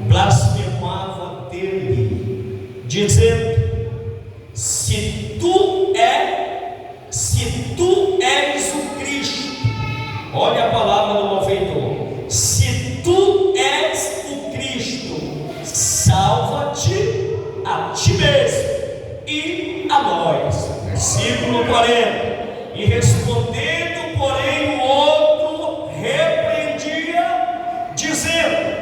blasfemava dele, dizendo: se tu és o Cristo, olha a palavra do malfeitor, se tu és o Cristo, salva-te a ti mesmo e a nós. Versículo 40. E respondendo, porém, o outro repreendia, dizendo: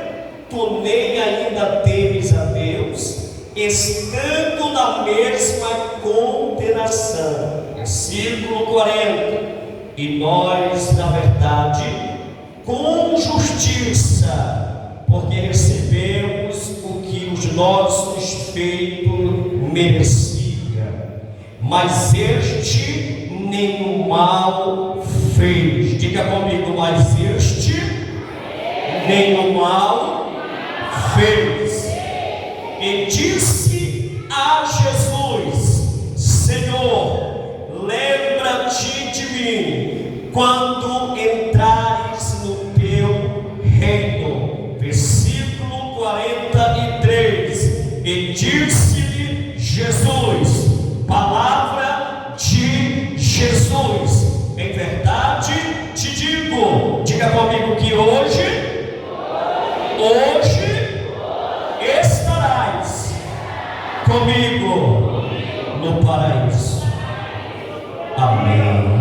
tu nem ainda temes a Deus, estando na mesma condenação. Versículo 40. E nós, na verdade, com justiça, porque recebemos o que os nossos feitos merecia, mas este nenhum mal fez. Diga comigo: mas este nenhum mal fez. E disse a Jesus: Senhor, lembra-te de mim quando entrares no teu reino. Versículo 43. E disse-lhe Jesus, palavra de Jesus: em verdade te digo, diga comigo, que hoje estarás comigo no paraíso. Amém.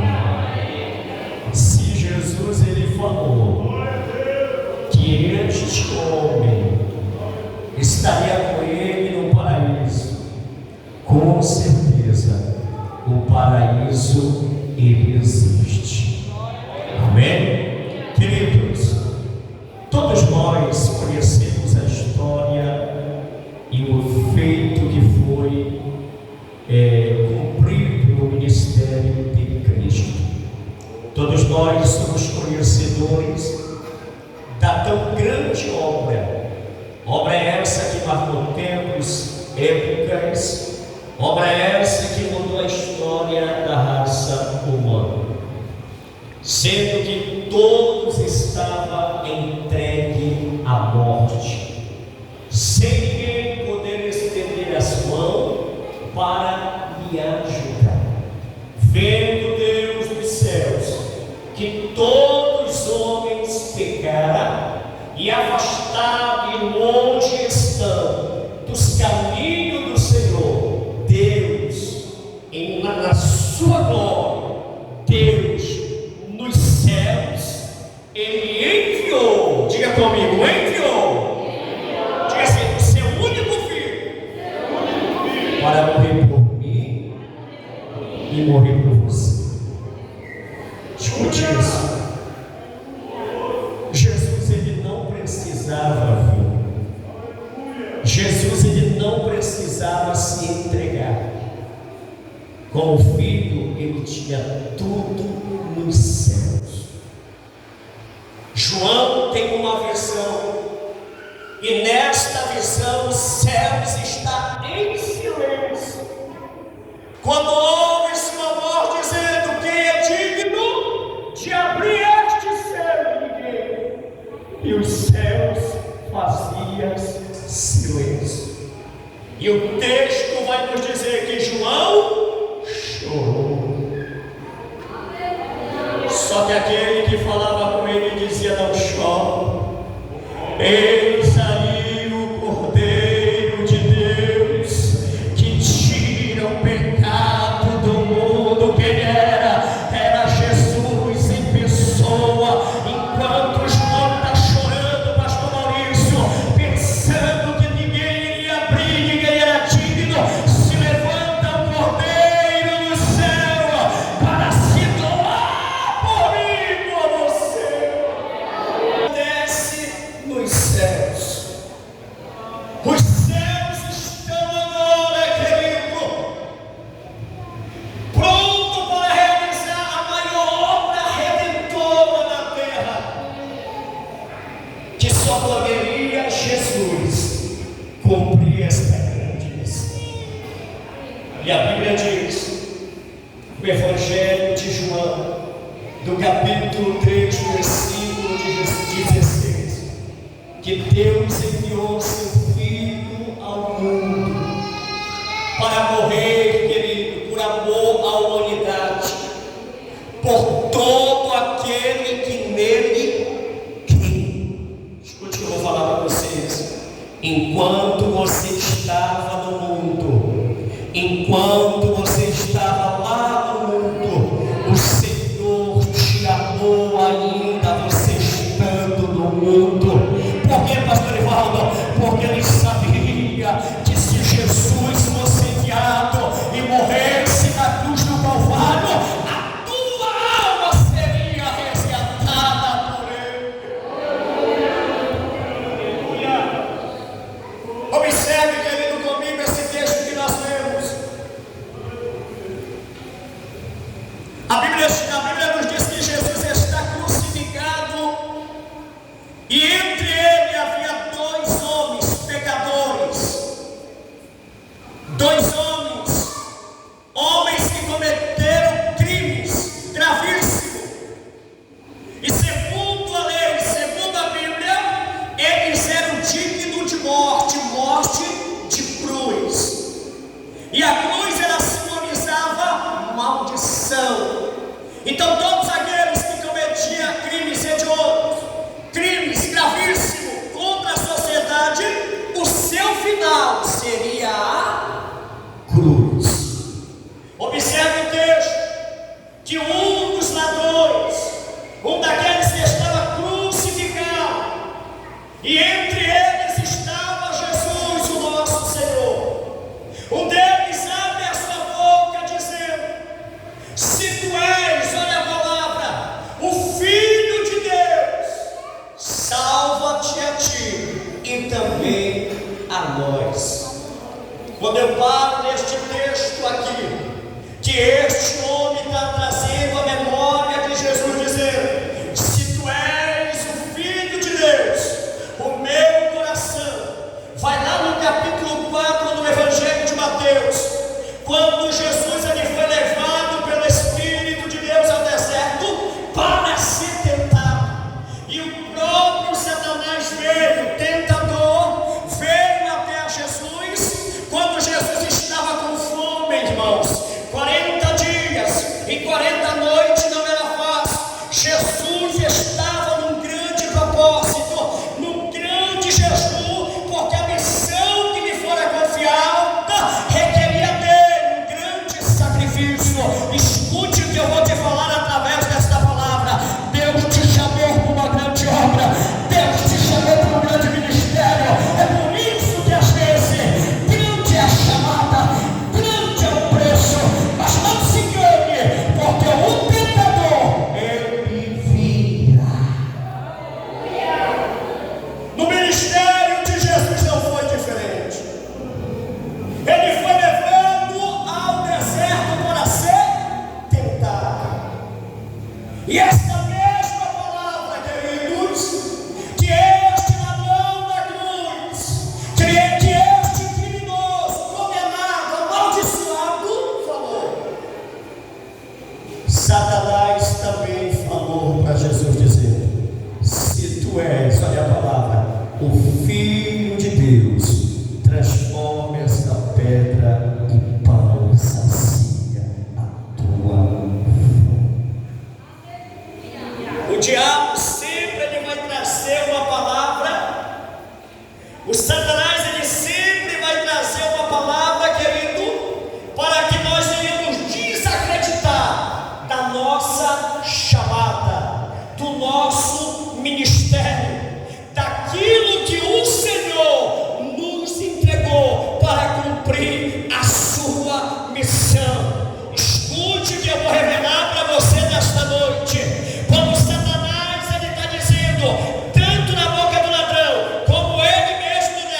Se Jesus ele falou que este homem estaria com ele no paraíso, com certeza o paraíso ele existe. Amém? Queridos, todos nós conhecemos a história e o feito que foi cumprido no ministério de Cristo. Todos nós somos conhecedores da tão grande obra essa que marcou tempos, épocas, obra essa que mudou a história da raça humana, sendo que todos estavam entregues à morte, sem ninguém poder estender as mãos para lhe ajudar. Vendo Deus dos céus que todos os homens pecaram e afastados e longe estão dos caminhos do Senhor, Deus, na sua glória, Deus nos céus, Ele enviou, diga comigo, enviou, diga assim, o seu único filho, para morrer por mim e morrer por você. Escute isso. Jesus ele não precisava vir. Jesus ele não precisava se entregar. Com o Filho ele tinha tudo nos céus. João tem uma visão, e nesta visão os céus estão em silêncio. Quando ouve-se uma voz dizendo: quem é digno de abrir este céu e ninguém? E os céus faziam silêncio. E o texto vai nos dizer que João chorou. Só que aquele que falava com ele dizia: não chore, eis aí o Cordeiro de Deus que tira o pecado do mundo. Quem era Jesus em pessoa. Enquanto João está chorando, pastor Maurício, pensando que ninguém iria abrir, ninguém era digno, se levanta o Cordeiro do céu para se doar por mim e por você. Desce nos céus. Os céus estão agora, querido, pronto para realizar a maior obra redentora na terra, que só poderia Jesus cumprir esta grande missão. E a Bíblia diz, no Evangelho de João, do capítulo 3, versículo 16: que Deus enviou seu Filho ao mundo para morrer, querido, por amor à humanidade, por todo aquele que nele crê. Escute o que eu vou falar para vocês. Enquanto você estava no mundo, enquanto você estava lá no mundo, o Senhor te amou ainda, você estando no mundo. Por que, pastor Evaldo? Porque ele sabia que se Jesus fosse enviado e morresse na cruz do Calvário, a tua alma seria resgatada por ele. Observe, querido, comigo esse texto que nós lemos. A Bíblia nos diz que Jesus está crucificado e entre ele havia dois homens pecadores, dois homens que cometeram crimes gravíssimos, e segundo a lei, segundo a Bíblia, eles eram dignos de morte de cruz, e a cruz ela simbolizava maldição. Então todos aqueles que cometiam crimes hediondos, crimes gravíssimos contra a sociedade, o seu final seria a cruz. Observe o texto, que um dos ladrões, um daqueles que estava crucificado, e entre eles estava Jesus, o nosso Senhor. Um deles abre a sua boca dizendo: se tu és, olha a palavra, o Filho de Deus, salva-te a ti e também a nós. Quando eu paro neste texto aqui, que este homem está trazendo a memória de Jesus dizendo: se tu és o Filho de Deus, o meu coração, vai lá no capítulo 4 do Evangelho de Mateus, quando Jesus ele foi levado pelo Espírito de Deus ao deserto para ser tentado, e o próprio Satanás veio, tentador, veio até a Jesus, quando Jesus estava com fome, irmãos, 40 dias e 40 noites não era fácil. Jesus estava num grande propósito, num grande jejum, porque a missão que lhe fora confiada requeria dele um grande sacrifício. Escute o que eu vou te falar através desta palavra. Deus te chamou para uma grande obra, Deus te chamou para um grande ministério. É por isso que às vezes grande é a chamada, grande é o preço, mas não se engane, porque o tentador ele vira. No ministério de Jesus não foi diferente. Ele foi levado ao deserto para ser tentado. E esta mesma palavra, queridos, que este ladrão da cruz, que este criminoso, condenado, amaldiçoado, falou, Satanás também falou para Jesus dizendo: se tu és, olha a palavra, o Filho de Deus, transforma esta pedra em pão, sacia a tua fome. O diabo sempre ele vai trazer uma palavra, o Satanás ele sempre vai trazer uma palavra, querido, para que nós venhamos desacreditar da nossa chamada, do nosso ministério, daquilo que o Senhor nos entregou para cumprir a sua missão. Escute o que eu vou revelar para você nesta noite. Quando Satanás ele está dizendo, tanto na boca do ladrão, como ele mesmo no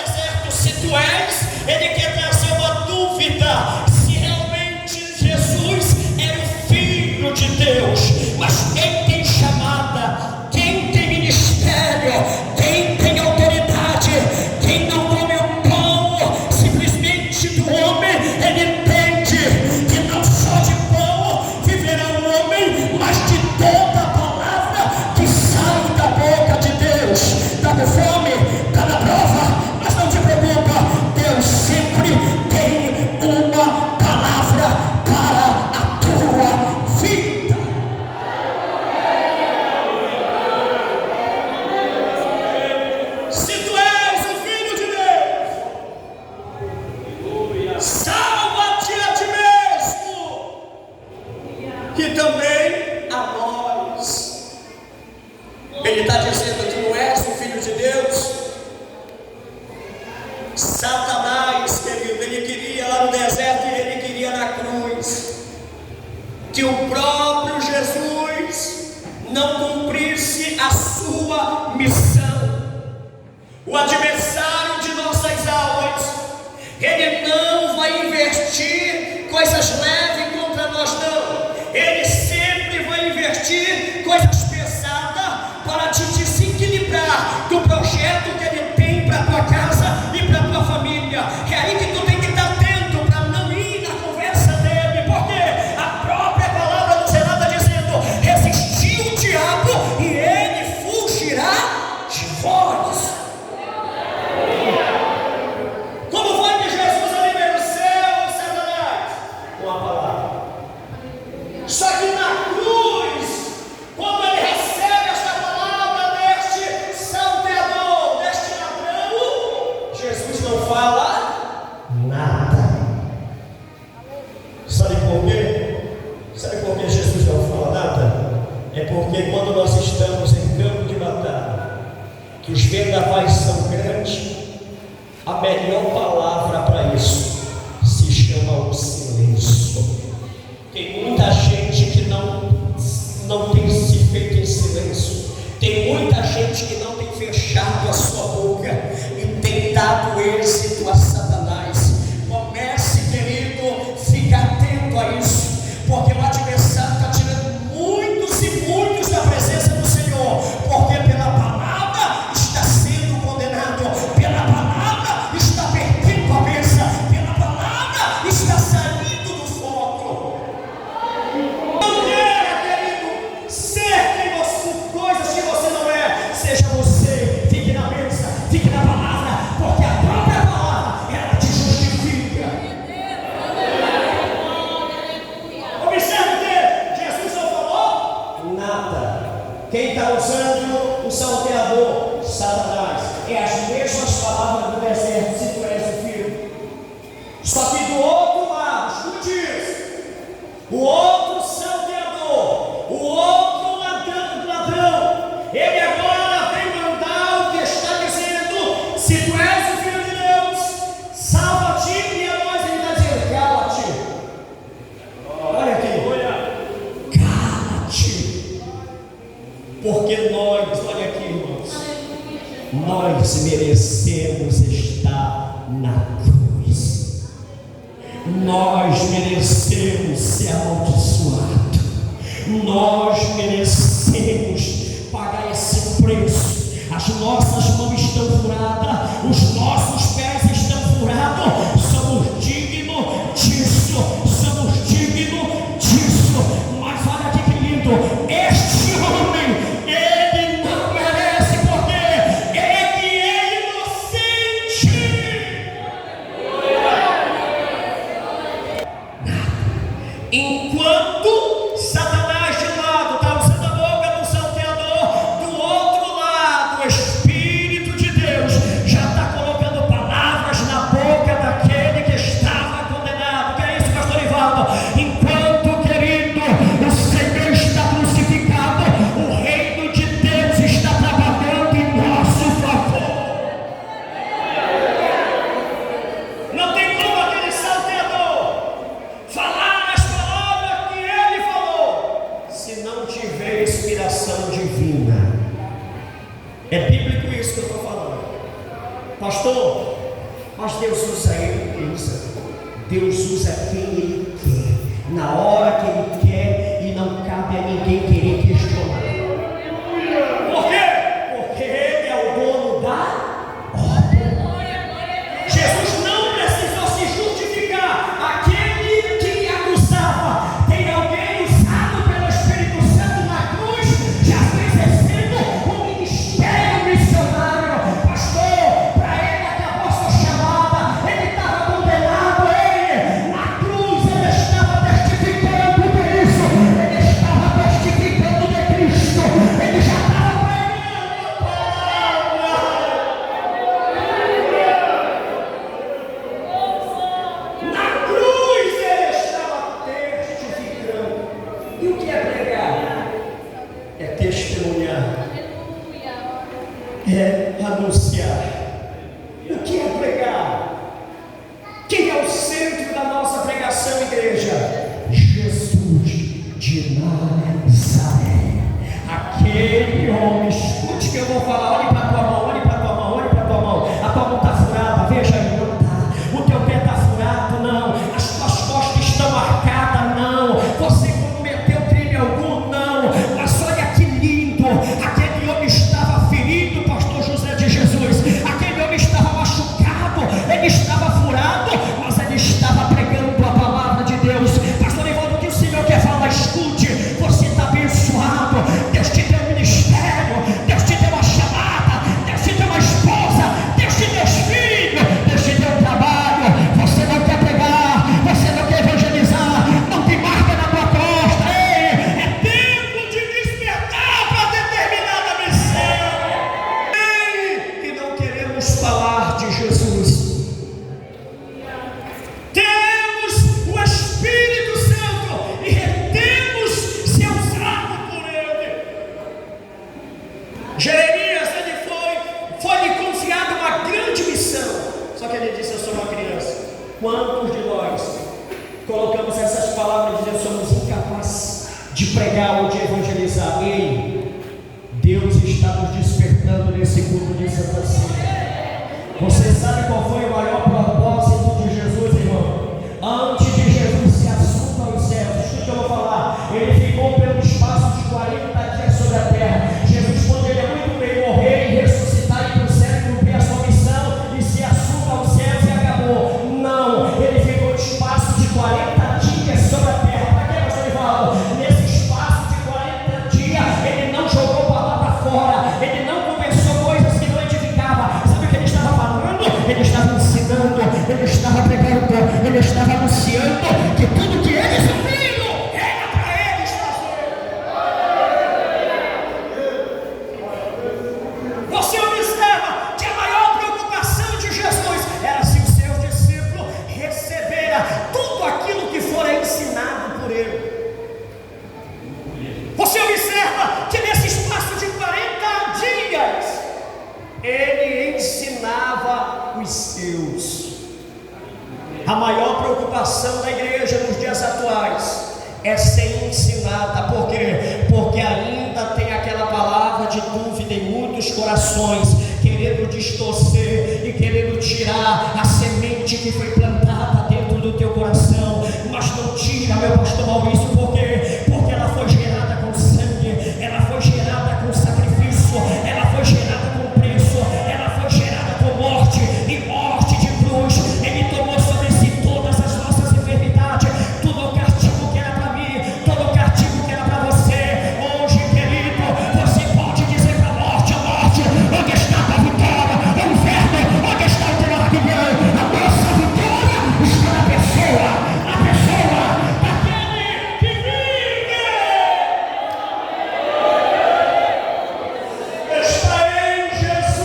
Satanás, querido, ele queria lá no deserto e ele queria na cruz que o próprio Jesus não cumprisse a sua missão. O adversário de nossas almas, ele não vai investir coisas leves contra nós, não. Ele sempre vai investir coisas pesadas para te desequilibrar do projeto que ele tem para a tua casa e para a tua família. É aí que tu tem que estar atento para não ir na conversa dele, porque a própria palavra do Senado está dizendo: resistir o diabo e ele fugirá de vós. Como foi que Jesus ele venceu Satanás? Com a palavra. Só que na cruz, quando ele recebe esta palavra deste salteador, deste ladrão, Jesus não fala nada. Sabe por quê? Sabe por que Jesus não fala nada? É porque quando nós estamos em campo de batalha, que os vendavais são grandes, a melhor palavra para isso se chama o silêncio. Tem muita gente que não tem se feito em silêncio. Tem muita gente que não tem fechado a sua boca e tem dado êxito a Satanás. Comece, querido, fica atento a isso, porque o adversário está tirando muitos e muitos da presença do Senhor, porque pela palavra está sendo condenado, pela palavra está perdendo a bênção, pela palavra está saindo do foco. Não queira, querido, ser quem você, coisas que você não é. Seja você, fique na bênção, fique na palavra, porque a própria palavra ela te justifica. Observe que Jesus não falou nada. Quem está usando o salteador, Satanás, é as mesmas palavras do deserto: se tu és o filho. Só que do outro lado, escute isso, o outro salteador, o outro ladrão, ele agora vem mandar o que está dizendo: se tu és o filho de Deus, salva-te, e a nós ele está dizendo: cala-te. Olha aqui, cala-te, porque nós, olha aqui, irmãos, nós merecemos estar na cruz. Nós merecemos ser amaldiçoados. Nós merecemos pagar esse preço. As nossas mãos estão furadas, os nossos pés estão furados. Somos dignos disso, somos dignos disso. Mas olha aqui que lindo, este homem, ele não merece, porque ele é inocente. Enquanto Satanás de um lado está usando a boca do salteador, do outro lado o Espírito de Deus já está colocando palavras na boca daquele que estava condenado. Que é isso, pastor Ivaldo? Enquanto, querido, o Senhor está crucificado, o reino de Deus está trabalhando em nosso favor. Não tem como aquele salteador falar as palavras que ele falou se não tiver inspiração divina. É bíblico isso que eu estou falando, pastor. Mas Deus usa ele, Deus usa quem ele quer, na hora que ele quer, e não cabe a ninguém querer questionar. Por quê? Porque ele é o dono da obra. Jesus não precisou se justificar. Aquele que acusava, tem alguém usado pelo Espírito Santo na cruz, já exercendo um ministério missionário. Pastor, para ele acabou a sua chamada, ele estava condenado, ele na cruz, ele estava testificando por isso, ele estava testificando. falar de Jesus. Temos o Espírito Santo e retemos ser usado por Ele. Jeremias, ele foi-lhe confiado uma grande missão. Só que ele disse: eu sou uma criança. Quantos de nós colocamos essas palavras e dizemos: somos incapazes de pregar ou de evangelizar? Ei, Deus está nos despertando nesse culto de Santa Ceia. Você sabe qual foi o maior propósito de Jesus, irmão? Antes de Jesus se assunto aos céus, escute o que eu vou falar. Ele ficou pelo espaço de 40 dias sobre a terra. Jesus poderia muito bem morrer e ressuscitar e ir para o céu e cumprir a sua missão e se assunto aos céus e acabou. Não, ele ficou no espaço de 40 dias sobre a terra. Para que você fala? Nesse espaço de 40 dias, ele não jogou palavra fora, ele não conversou coisas que não edificavam. Sabe o que ele estava falando? Ele estava ensinando, ele estava pregando, ele estava anunciando que tudo que eles ouviram era para eles fazer. Você observa que a maior preocupação de Jesus era se os seus discípulos receberam tudo aquilo que fora ensinado por ele. Você observa que nesse espaço de 40 dias ele ensinava os seus. A maior preocupação da igreja nos dias atuais é ser ensinada. Por quê? Porque ainda tem aquela palavra de dúvida em muitos corações, querendo distorcer e querendo tirar a semente que foi plantada dentro do teu coração. Mas não tira, meu pastor Maurício. Por quê? Porque ela foi gerada com sangue, ela foi gerada com sacrifício, ela foi gerada com preço, ela foi gerada com morte e morte de cruz. Ele tomou sobre si todas as nossas enfermidades, todo o castigo que era para mim, todo o castigo que era para você. Hoje, querido, você pode dizer para a morte: onde está a tua vitória? O inferno, onde está o teu arquivão? A nossa vitória está na pessoa daquele que vive. Está em Jesus.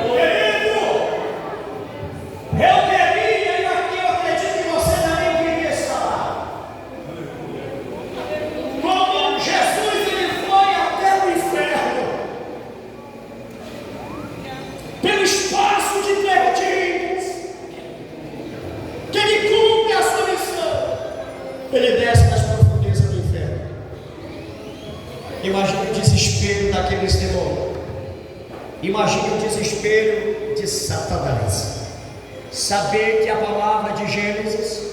Querido, eu queria, e aqui eu acredito que você também queria estar lá. Quando Jesus ele foi até o inferno, pelo espaço de 3 dias, que ele cumpre a sua missão, ele desce nas profundezas do inferno. Imagine o desespero daqueles demônios. Imagine o desespero de Satanás. Saber que a palavra de Gênesis,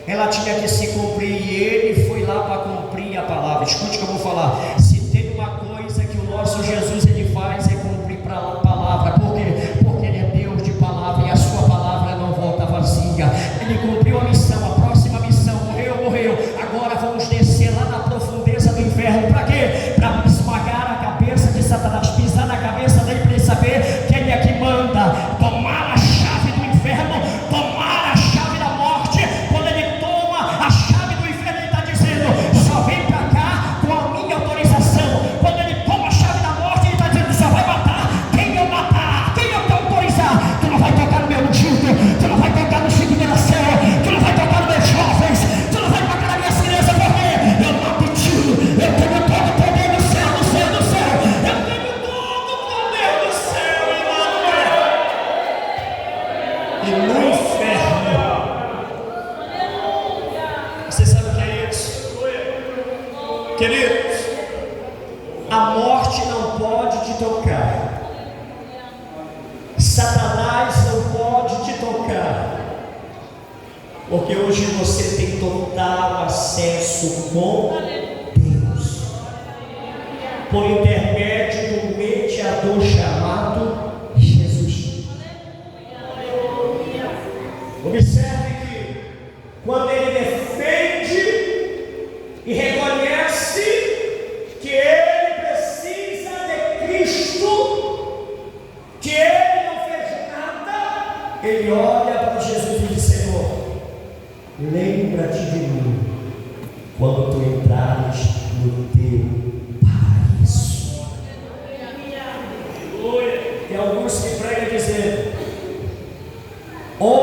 ela tinha que se cumprir, e ele foi lá para cumprir a palavra. Escute o que eu vou falar. Se tem uma coisa que o nosso Jesus ele faz, é cumprir a palavra. Por quê? Porque ele é Deus de palavra, e a sua palavra não volta vazia. Ele cumpriu a missão, a próxima missão. Morreu. Agora vamos descer lá na profundeza do inferno. Para quê? Para esmagar a cabeça de Satanás, pisar na cabeça dele, para ele saber quem é que manda. Tomar a chave do inferno, tomar a chave da morte. Quando ele toma a chave do inferno, ele está dizendo: só vem para cá com a minha autorização. Quando ele toma a chave da morte, ele está dizendo: só vai matar quem eu matar, quem eu te autorizar. Tu não vai tocar no meu ungido, tu não vai tocar no Chico de Nação, tu não vai tocar nos meus jovens, tu não vai tocar nas minhas crianças, porque eu não te tiro. Eu tenho todo o poder do céu, do céu, do céu. Eu tenho todo o poder do céu e lá na terra e no inferno. Você sabe o que é isso? Queridos, a morte não pode te tocar. Satanás não pode te tocar. Porque hoje você tem total acesso com Deus, por intermédio do mediador chamado Jesus. Observe que quando ele defende e reconhece que ele precisa de Cristo, que ele não fez nada, ele olha para Jesus e diz: Senhor, lembra-te de mim quando tu entrares no teu paraíso.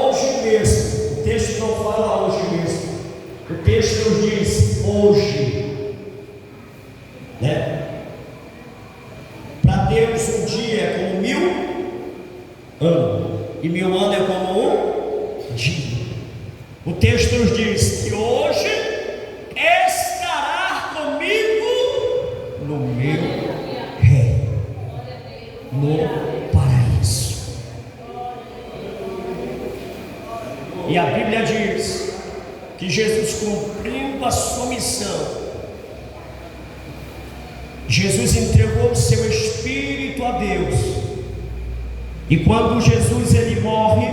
hoje mesmo. O texto não fala hoje mesmo. O texto nos diz hoje, né? Para Deus um dia é como 1000 anos, e 1000 anos é como um dia. O texto nos diz que hoje estará comigo no meu reino, no paraíso. E a Bíblia diz que Jesus, cumprindo a sua missão, Jesus entregou o seu Espírito a Deus. E quando Jesus ele morre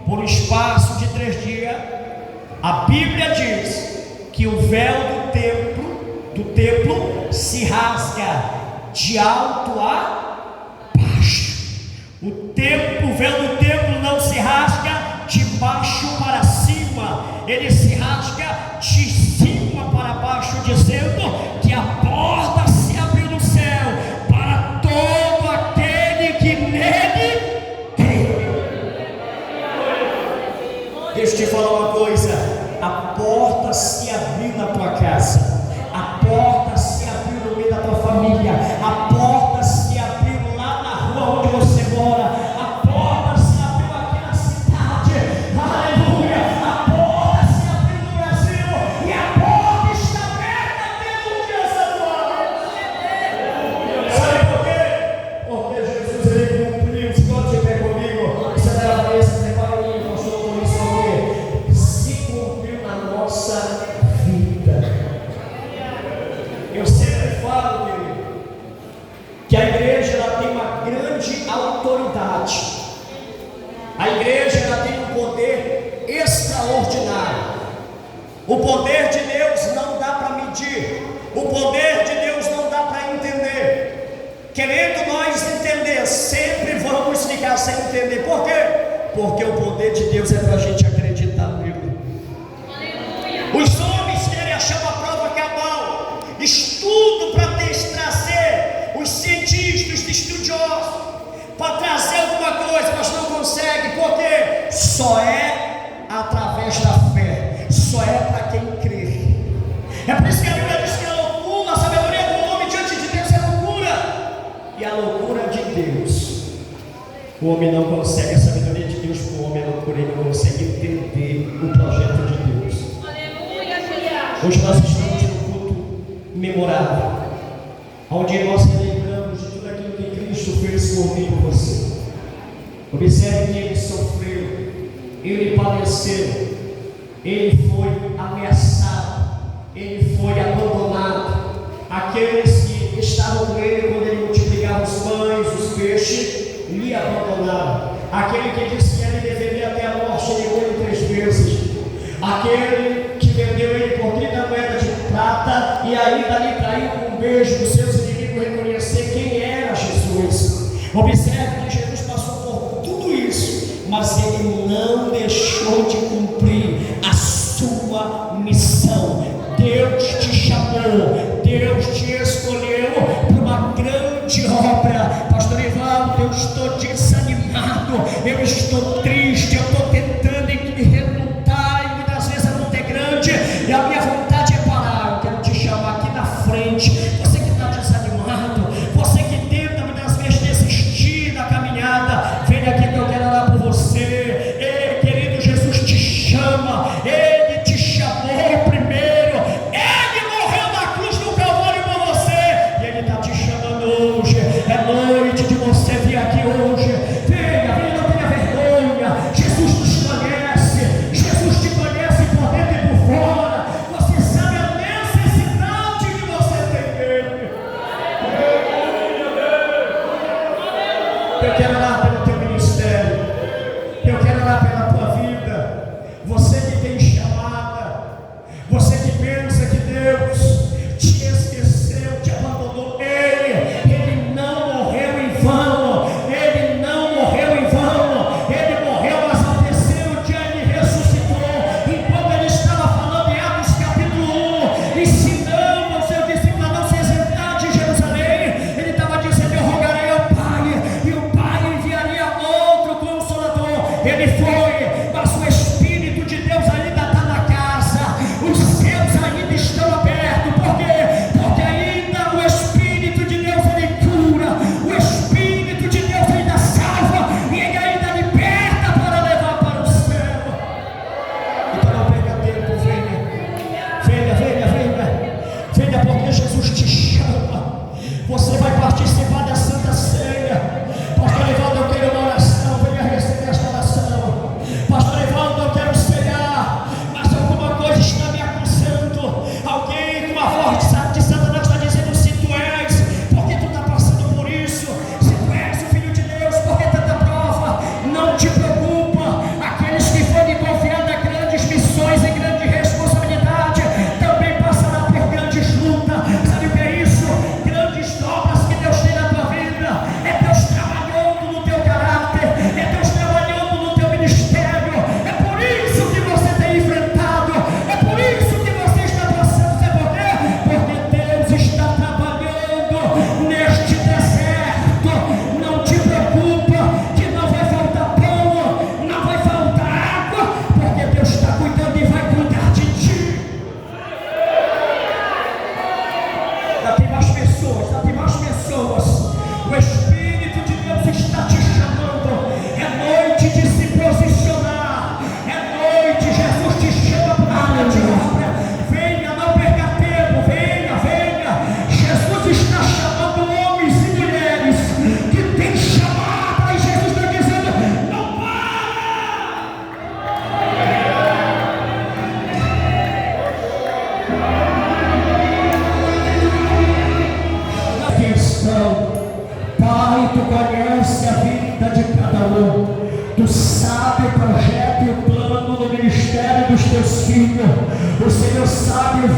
por um espaço de 3 dias, a Bíblia diz que o véu do templo se rasga de alto a baixo. O véu do templo não se rasga de baixo para cima, ele se rasga de cima para baixo, dizendo que a porta se abriu no céu para todo aquele que nele crê. Deixa eu te falar uma coisa: a porta se abriu na tua casa, a porta se abriu no meio da tua família, a porta se abriu lá na rua onde você mora, a porta se abriu aqui na cidade, aleluia, a porta se abriu no Brasil, e a porta está aberta até no dia atual. Sabe por quê? Porque Jesus ele cumpriu. Se você estiver comigo, você vai lá para esse preparo, pastor, por isso aqui se cumpriu na nossa vida. Eu sempre falo, querido, que a igreja ela tem uma grande autoridade. A igreja ela tem um poder extraordinário. O poder de Deus não dá para medir. O poder de Deus não dá para entender. Querendo nós entender, sempre vamos ficar sem entender. Por quê? Porque o poder de Deus é para a gente acreditar nele. Os homens querem achar uma prova cabal, estudo para trazer, os cientistas, os estudiosos, para trazer alguma coisa, mas não conseguem. Por quê? Só é através da fé, só é para quem crê. É por isso que a Bíblia diz que a loucura, a sabedoria do homem diante de Deus é loucura, e a loucura de Deus, o homem não consegue. A sabedoria de Deus para o homem é loucura, ele não consegue entender o projeto de Deus. Hoje nós estamos num culto memorável, onde nós lembramos de tudo aquilo que Cristo fez por mim e por você. Observe que ele sofreu, ele padeceu, ele foi ameaçado, ele foi abandonado. Aqueles que estavam com ele quando ele multiplicava os pães, os peixes, lhe abandonaram. Aquele que disse que ele deveria até a morte, negou ele 3 vezes. Aquele que vendeu ele por 30 moedas de prata e ainda lhe traiu com um beijo dos seus inimigos, reconhecer quem era Jesus. Observe que Jesus passou por tudo isso, mas ele não deixou de cumprir a sua missão. Deus te chamou, Deus te escolheu para uma grande obra. Pastor Ivaldo, eu estou desanimado, eu estou triste, eu estou tentando relutar, e muitas vezes a luta é grande e a minha vontade é parar. Eu quero te chamar aqui na frente. Você que está desanimado, você que tenta muitas vezes desistir da caminhada, vem aqui que eu quero orar por você. Ei, querido, Jesus te chama, ele te chamou primeiro, ele morreu na cruz do Calvário por você, e ele está te chamando hoje. É noite de você vir aqui hoje. Venha, não tenha vergonha. Jesus nos conhece, Jesus te conhece por dentro e por fora. Você sabe a necessidade que você tem dele. Eu quero orar pelo teu ministério, eu quero orar pela tua vida. Você que tem chamada, você que pensa que Deus te esqueceu, te abandonou, ele não morreu em vão, ele não morreu em vão, ele morreu, mas ao terceiro dia ele ressuscitou. Enquanto ele estava falando em Atos capítulo 1, ensinando ao seu discípulo a não se exentar de Jerusalém, ele estava dizendo: eu rogarei ao Pai, e o Pai enviará participar da Santa Ceia. Pastor Evaldo, eu quero uma oração, venha receber esta oração. Pastor Evaldo, eu quero ceiar, mas alguma coisa está me acusando. Alguém com uma voz de Satanás está dizendo: se tu és, porque tu está passando por isso? Se tu és o Filho de Deus, porque tanta prova? Não te preocupa, aqueles que forem confiados a grandes missões e grande responsabilidade também passará por grandes lutas. Sabe o que é isso? Grandes obras que Deus tem na tua vida. É Deus trabalhando no teu caráter, é Deus trabalhando no teu ministério. É por isso que você tem enfrentado, é por isso que você está passando. Sabe por quê? Porque Deus está trabalhando neste deserto. Não te preocupa que não vai faltar pão, não vai faltar água, porque Deus está cuidando e vai cuidar de ti. Já tem mais pessoas, já tem mais pessoas. O Espírito de Deus está te chamando. É noite de se posicionar. É noite, Jesus te chama para a obra. Venha, não perca tempo. Venha, venha. Jesus está chamando homens e mulheres que tem chamada. E Jesus está dizendo: não para. Atenção, Pai, tu conhece a vida de cada um. Tu sabe o projeto e o plano do ministério dos teus filhos. O Senhor sabe o